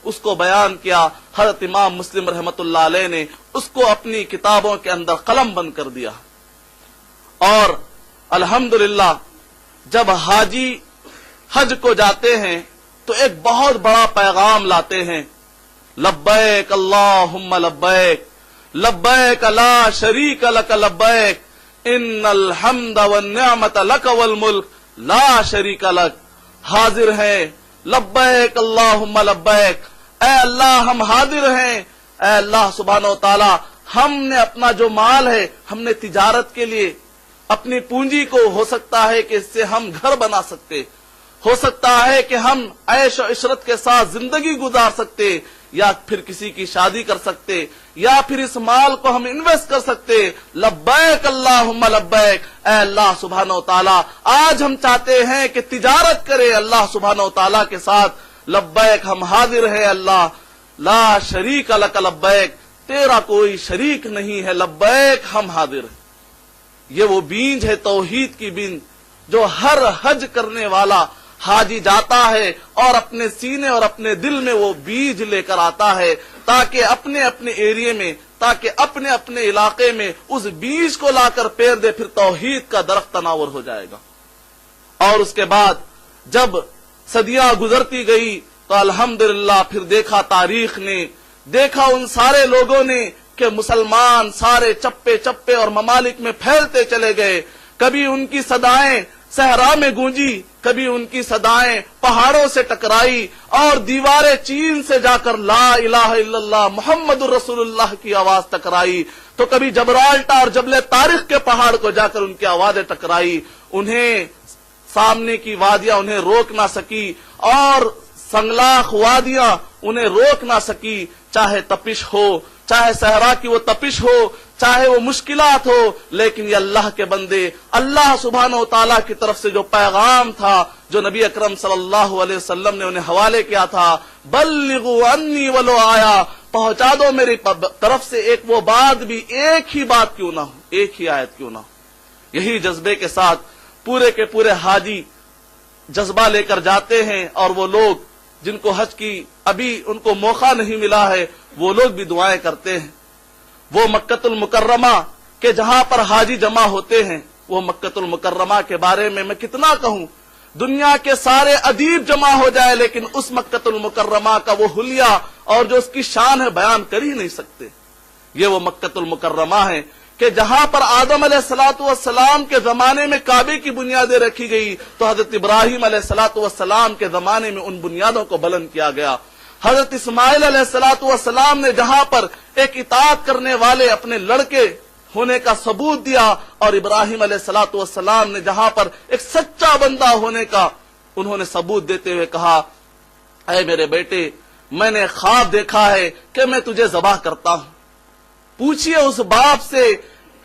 اس کو بیان کیا. حضرت امام مسلم رحمت اللہ علیہ نے اس کو اپنی کتابوں کے اندر قلم بند کر دیا. اور الحمدللہ جب حاجی حج کو جاتے ہیں تو ایک بہت بڑا پیغام لاتے ہیں. لبیک اللہم لبیک لبیک لا شریک لک لبیک ان الحمد والنعمت لک والملک لا شریک لک. حاضر ہیں لبیک اللہم لبیک، اے اللہ ہم حاضر ہیں، اے اللہ سبحانہ و تعالی ہم نے اپنا جو مال ہے ہم نے تجارت کے لیے اپنی پونجی کو ہو سکتا ہے کہ اس سے ہم گھر بنا سکتے، ہو سکتا ہے کہ ہم عیش و عشرت کے ساتھ زندگی گزار سکتے، یا پھر کسی کی شادی کر سکتے، یا پھر اس مال کو ہم انویسٹ کر سکتے. لبیک اللہم لبیک، اے اللہ سبحانہ و تعالی آج ہم چاہتے ہیں کہ تجارت کرے اللہ سبحانہ و تعالی کے ساتھ. لبیک ہم حاضر ہیں اللہ، لا شریک لک لبیک، تیرا کوئی شریک نہیں ہے، لبیک ہم حاضر ہیں. یہ وہ بیج ہے توحید کی بیج جو ہر حج کرنے والا حاجی جاتا ہے اور اپنے سینے اور اپنے دل میں وہ بیج لے کر آتا ہے، تاکہ اپنے اپنے ایریے میں، تاکہ اپنے اپنے علاقے میں اس بیج کو لا کر پیر دے، پھر توحید کا درخت تناور ہو جائے گا. اور اس کے بعد جب صدیاں گزرتی گئی تو الحمدللہ پھر دیکھا تاریخ نے، دیکھا ان سارے لوگوں نے کہ مسلمان سارے چپے چپے اور ممالک میں پھیلتے چلے گئے. کبھی ان کی صدائیں صحرا میں گونجی، کبھی ان کی صدائیں پہاڑوں سے ٹکرائی اور دیواریں چین سے جا کر لا الہ الا اللہ محمد الرسول اللہ کی آواز ٹکرائی، تو کبھی جبرالٹا اور جبل طارق کے پہاڑ کو جا کر ان کی آوازیں ٹکرائی. انہیں سامنے کی وادیاں انہیں روک نہ سکی اور سنگلاخ وادیاں انہیں روک نہ سکی، چاہے تپش ہو، چاہے صحرا کی وہ تپش ہو، چاہے وہ مشکلات ہو. لیکن یہ اللہ کے بندے، اللہ سبحانہ و تعالیٰ کی طرف سے جو پیغام تھا، جو نبی اکرم صلی اللہ علیہ وسلم نے انہیں حوالے کیا تھا، بلغوا انی ولو آیا، پہنچا دو میری طرف سے ایک وہ بات بھی، ایک ہی بات کیوں نہ ہو، ایک ہی آیت کیوں نہ ہو. یہی جذبے کے ساتھ پورے کے پورے حاجی جذبہ لے کر جاتے ہیں، اور وہ لوگ جن کو حج کی ابھی ان کو موقع نہیں ملا ہے وہ لوگ بھی دعائیں کرتے ہیں. وہ مکۃ المکرمہ کے جہاں پر حاجی جمع ہوتے ہیں، وہ مکۃ المکرمہ کے بارے میں کتنا کہوں، دنیا کے سارے ادیب جمع ہو جائے لیکن اس مکۃ المکرمہ کا وہ حلیہ اور جو اس کی شان ہے بیان کر ہی نہیں سکتے. یہ وہ مکۃ المکرمہ ہے کہ جہاں پر آدم علیہ الصلوۃ والسلام کے زمانے میں کعبے کی بنیادیں رکھی گئی تو حضرت ابراہیم علیہ الصلوۃ والسلام کے زمانے میں ان بنیادوں کو بلند کیا گیا. حضرت اسماعیل علیہ الصلوۃ والسلام نے جہاں پر ایک اطاعت کرنے والے اپنے لڑکے ہونے کا ثبوت دیا، اور ابراہیم علیہ الصلوۃ والسلام نے جہاں پر ایک سچا بندہ ہونے کا انہوں نے ثبوت دیتے ہوئے کہا، اے میرے بیٹے میں نے خواب دیکھا ہے کہ میں تجھے ذبح کرتا ہوں. پوچھئے اس باپ سے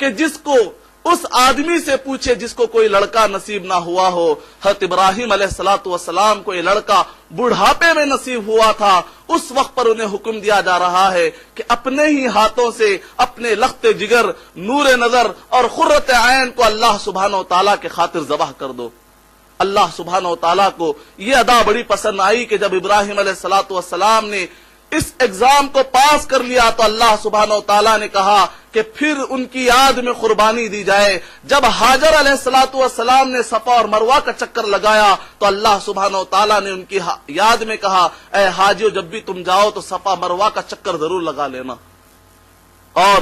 کہ جس کو، اس آدمی سے پوچھے جس کو کوئی لڑکا نصیب نہ ہوا ہو. حضرت ابراہیم علیہ الصلوۃ والسلام کو یہ لڑکا بڑھاپے میں نصیب ہوا تھا. اس وقت پر انہیں حکم دیا جا رہا ہے کہ اپنے ہی ہاتھوں سے اپنے لخت جگر، نور نظر اور قرۃ عین کو اللہ سبحانہ و تعالیٰ کے خاطر ذبح کر دو. اللہ سبحانہ و تعالیٰ کو یہ ادا بڑی پسند آئی کہ جب ابراہیم علیہ الصلوۃ والسلام نے اس ایگزام کو پاس کر لیا تو اللہ سبحانہ و تعالیٰ نے کہا کہ پھر ان کی یاد میں قربانی دی جائے. جب حاجر علیہ الصلوۃ والسلام نے صفا اور مروہ کا چکر لگایا تو اللہ سبحانہ و تعالیٰ نے ان کی یاد میں کہا، اے حاجیو جب بھی تم جاؤ تو صفا مروہ کا چکر ضرور لگا لینا. اور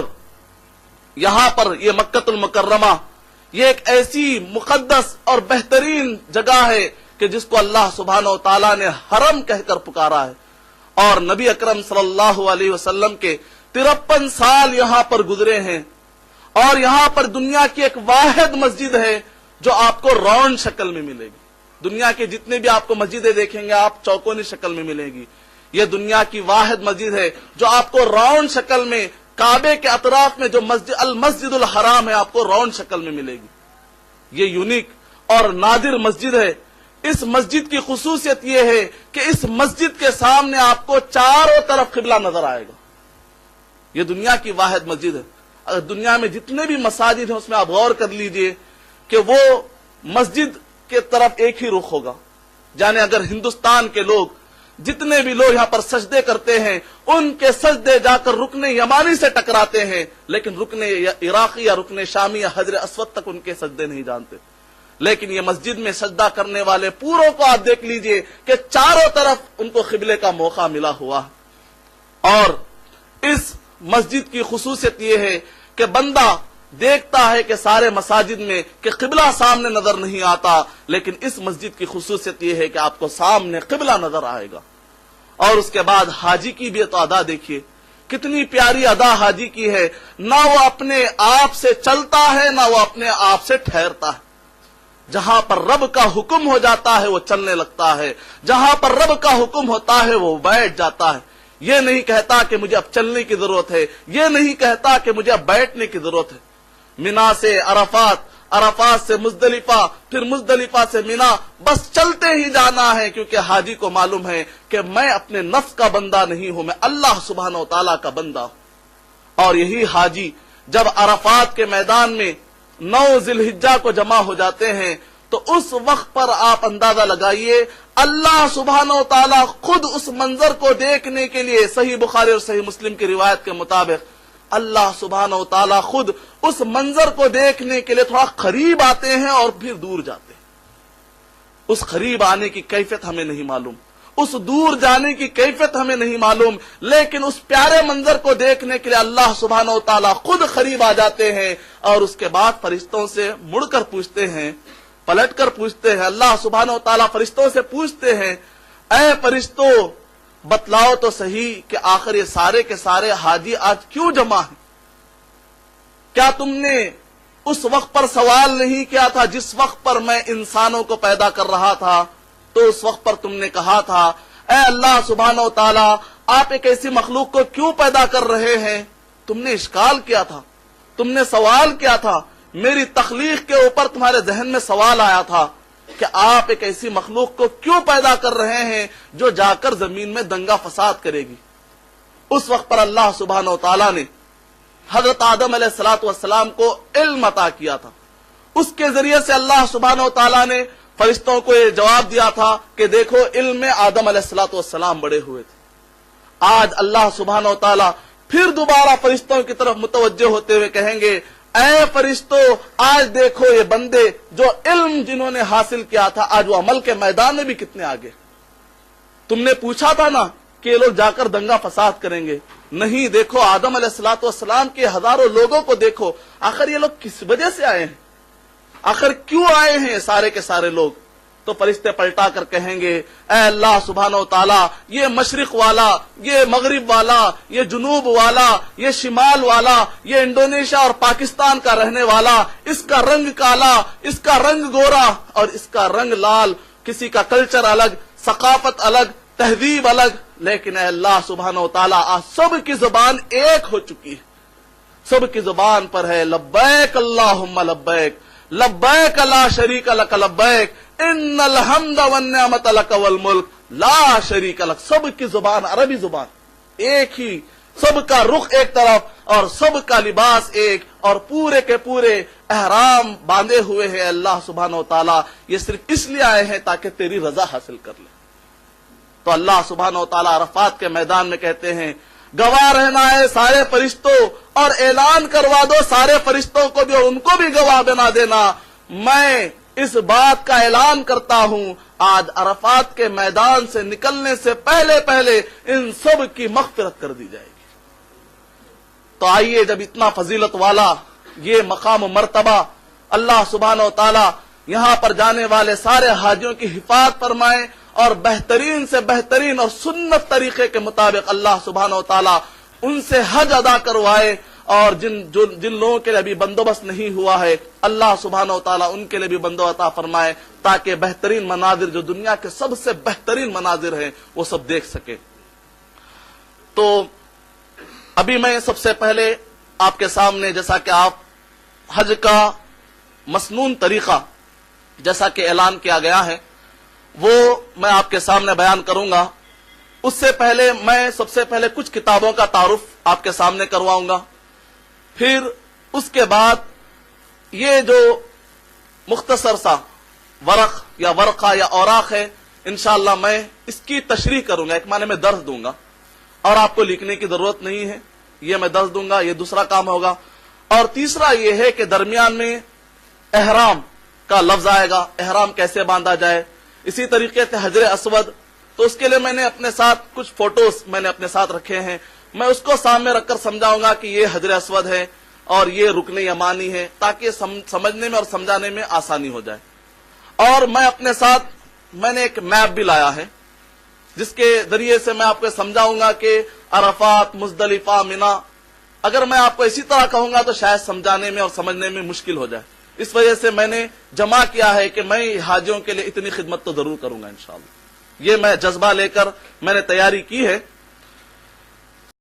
یہاں پر یہ مکۃ المکرمہ یہ ایک ایسی مقدس اور بہترین جگہ ہے کہ جس کو اللہ سبحانہ و تعالیٰ نے حرم کہہ کر پکارا ہے. اور نبی اکرم صلی اللہ علیہ وسلم کے 53 سال یہاں پر گزرے ہیں، اور یہاں پر دنیا کی ایک واحد مسجد ہے جو آپ کو راؤنڈ شکل میں ملے گی. دنیا کے جتنے بھی آپ کو مسجدیں دیکھیں گے آپ چوکونی شکل میں ملے گی. یہ دنیا کی واحد مسجد ہے جو آپ کو راؤنڈ شکل میں کعبے کے اطراف میں جو المسجد الحرام ہے آپ کو راؤنڈ شکل میں ملے گی. یہ یونیک اور نادر مسجد ہے. اس مسجد کی خصوصیت یہ ہے کہ اس مسجد کے سامنے آپ کو چاروں طرف قبلہ نظر آئے گا. یہ دنیا کی واحد مسجد ہے. اگر دنیا میں جتنے بھی مساجد ہیں اس میں آپ غور کر لیجئے کہ وہ مسجد کے طرف ایک ہی رخ ہوگا. یعنی اگر ہندوستان کے لوگ جتنے بھی لوگ یہاں پر سجدے کرتے ہیں ان کے سجدے جا کر رکن یمانی سے ٹکراتے ہیں، لیکن رکن عراقی یا رکن شامی یا حجر اسود تک ان کے سجدے نہیں جانتے۔ لیکن یہ مسجد میں سجدہ کرنے والے پوروں کو آپ دیکھ لیجئے کہ چاروں طرف ان کو قبلے کا موقع ملا ہوا۔ اور اس مسجد کی خصوصیت یہ ہے کہ بندہ دیکھتا ہے کہ سارے مساجد میں کہ قبلہ سامنے نظر نہیں آتا، لیکن اس مسجد کی خصوصیت یہ ہے کہ آپ کو سامنے قبلہ نظر آئے گا۔ اور اس کے بعد حاجی کی بھی تو ادا دیکھیے، کتنی پیاری ادا حاجی کی ہے، نہ وہ اپنے آپ سے چلتا ہے نہ وہ اپنے آپ سے ٹھہرتا ہے۔ جہاں پر رب کا حکم ہو جاتا ہے وہ چلنے لگتا ہے، جہاں پر رب کا حکم ہوتا ہے وہ بیٹھ جاتا ہے۔ یہ نہیں کہتا کہ مجھے اب چلنے کی ضرورت ہے، یہ نہیں کہتا کہ مجھے اب بیٹھنے کی ضرورت ہے۔ منا سے عرفات، عرفات سے مزدلفہ، پھر مزدلفہ سے منا، بس چلتے ہی جانا ہے، کیونکہ حاجی کو معلوم ہے کہ میں اپنے نفس کا بندہ نہیں ہوں، میں اللہ سبحانہ و تعالیٰ کا بندہ ہوں۔ اور یہی حاجی جب عرفات کے میدان میں 9 ذی الحجہ کو جمع ہو جاتے ہیں تو اس وقت پر آپ اندازہ لگائیے اللہ سبحانہ و تعالیٰ خود اس منظر کو دیکھنے کے لیے، صحیح بخاری اور صحیح مسلم کی روایت کے مطابق اللہ سبحانہ و تعالیٰ خود اس منظر کو دیکھنے کے لیے تھوڑا قریب آتے ہیں اور پھر دور جاتے ہیں۔ اس قریب آنے کی کیفیت ہمیں نہیں معلوم، اس دور جانے کی کیفیت ہمیں نہیں معلوم، لیکن اس پیارے منظر کو دیکھنے کے لیے اللہ سبحانہ و تعالیٰ خود قریب آ جاتے ہیں۔ اور اس کے بعد فرشتوں سے مڑ کر پوچھتے ہیں، پلٹ کر پوچھتے ہیں، اللہ سبحانہ و تعالیٰ فرشتوں سے پوچھتے ہیں، اے فرشتوں بتلاؤ تو صحیح کہ آخر یہ سارے کے سارے حاجی آج کیوں جمع ہیں؟ کیا تم نے اس وقت پر سوال نہیں کیا تھا جس وقت پر میں انسانوں کو پیدا کر رہا تھا؟ تو اس وقت پر تم نے کہا تھا اے اللہ سبحانہ و تعالیٰ آپ ایک ایسی مخلوق کو کیوں پیدا کر رہے ہیں؟ تم نے اشکال کیا تھا، تم نے سوال کیا تھا، میری تخلیق کے اوپر تمہارے ذہن میں سوال آیا تھا کہ آپ ایک ایسی مخلوق کو کیوں پیدا کر رہے ہیں جو جا کر زمین میں دنگا فساد کرے گی۔ اس وقت پر اللہ سبحانہ و تعالیٰ نے حضرت آدم علیہ السلام کو علم عطا کیا تھا، اس کے ذریعے سے اللہ سبحانہ و تعالیٰ نے فرشتوں کو یہ جواب دیا تھا کہ دیکھو علم میں آدم علیہ السلام بڑے ہوئے تھے۔ آج اللہ سبحانہ و تعالیٰ پھر دوبارہ فرشتوں کی طرف متوجہ ہوتے ہوئے کہیں گے اے فرشتوں آج دیکھو یہ بندے جو علم جنہوں نے حاصل کیا تھا آج وہ عمل کے میدان میں بھی کتنے آگے۔ تم نے پوچھا تھا نا کہ یہ لوگ جا کر دنگا فساد کریں گے، نہیں، دیکھو آدم علیہ السلام کے ہزاروں لوگوں کو دیکھو، آخر یہ لوگ کس وجہ سے آئے ہیں، آخر کیوں آئے ہیں سارے کے سارے لوگ؟ تو فرشتے پلٹا کر کہیں گے اے اللہ سبحانہ و تعالیٰ یہ مشرق والا، یہ مغرب والا، یہ جنوب والا، یہ شمال والا، یہ انڈونیشیا اور پاکستان کا رہنے والا، اس کا رنگ کالا، اس کا رنگ گورا اور اس کا رنگ لال، کسی کا کلچر الگ، ثقافت الگ، تہذیب الگ، لیکن اے اللہ سبحانہ و تعالیٰ آج سب کی زبان ایک ہو چکی ہے، سب کی زبان پر ہے لبیک اللہم لبیک، لبیک لا شریک لک لبیک، ان الحمد والنعمت لک والملک لا شریک لک۔ سب کی زبان عربی زبان ایک ہی، سب کا رخ ایک طرف اور سب کا لباس ایک، اور پورے کے پورے احرام باندھے ہوئے ہیں اللہ سبحانہ و تعالیٰ، یہ صرف اس لیے آئے ہیں تاکہ تیری رضا حاصل کر لیں۔ تو اللہ سبحانہ و تعالیٰ عرفات کے میدان میں کہتے ہیں گواہ رہنا ہے سارے فرشتوں، اور اعلان کروا دو سارے فرشتوں کو بھی اور ان کو بھی گواہ بنا دینا، میں اس بات کا اعلان کرتا ہوں آج عرفات کے میدان سے نکلنے سے پہلے پہلے ان سب کی مغفرت کر دی جائے گی۔ تو آئیے جب اتنا فضیلت والا یہ مقام و مرتبہ اللہ سبحانہ و تعالیٰ یہاں پر جانے والے سارے حاجیوں کی حفاظت فرمائے اور بہترین سے بہترین اور سنت طریقے کے مطابق اللہ سبحانہ و تعالیٰ ان سے حج ادا کروائے، اور جن لوگوں کے لیے ابھی بندوبست نہیں ہوا ہے اللہ سبحانہ و تعالیٰ ان کے لیے بھی بندوبست عطا فرمائے تاکہ بہترین مناظر جو دنیا کے سب سے بہترین مناظر ہیں وہ سب دیکھ سکے۔ تو ابھی میں سب سے پہلے آپ کے سامنے جیسا کہ آپ حج کا مسنون طریقہ جیسا کہ اعلان کیا گیا ہے وہ میں آپ کے سامنے بیان کروں گا، اس سے پہلے میں سب سے پہلے کچھ کتابوں کا تعارف آپ کے سامنے کرواؤں گا، پھر اس کے بعد یہ جو مختصر سا ورق یا ورقہ یا اوراق ہے انشاءاللہ میں اس کی تشریح کروں گا، ایک معنی میں درس دوں گا، اور آپ کو لکھنے کی ضرورت نہیں ہے، یہ میں درس دوں گا، یہ دوسرا کام ہوگا۔ اور تیسرا یہ ہے کہ درمیان میں احرام کا لفظ آئے گا، احرام کیسے باندھا جائے، اسی طریقے سے حجر اسود، تو اس کے لیے میں نے اپنے ساتھ کچھ فوٹوز میں نے اپنے ساتھ رکھے ہیں، میں اس کو سامنے رکھ کر سمجھاؤں گا کہ یہ حجر اسود ہے اور یہ رکن یمانی ہے، تاکہ سمجھنے میں اور سمجھانے میں آسانی ہو جائے۔ اور میں اپنے ساتھ میں نے ایک میپ بھی لایا ہے، جس کے ذریعے سے میں آپ کو سمجھاؤں گا کہ عرفات، مزدلفہ، منا، اگر میں آپ کو اسی طرح کہوں گا تو شاید سمجھانے میں اور سمجھنے میں مشکل ہو جائے، اس وجہ سے میں نے جمع کیا ہے کہ میں حاجیوں کے لیے اتنی خدمت تو ضرور کروں گا انشاءاللہ۔ یہ میں جذبہ لے کر میں نے تیاری کی ہے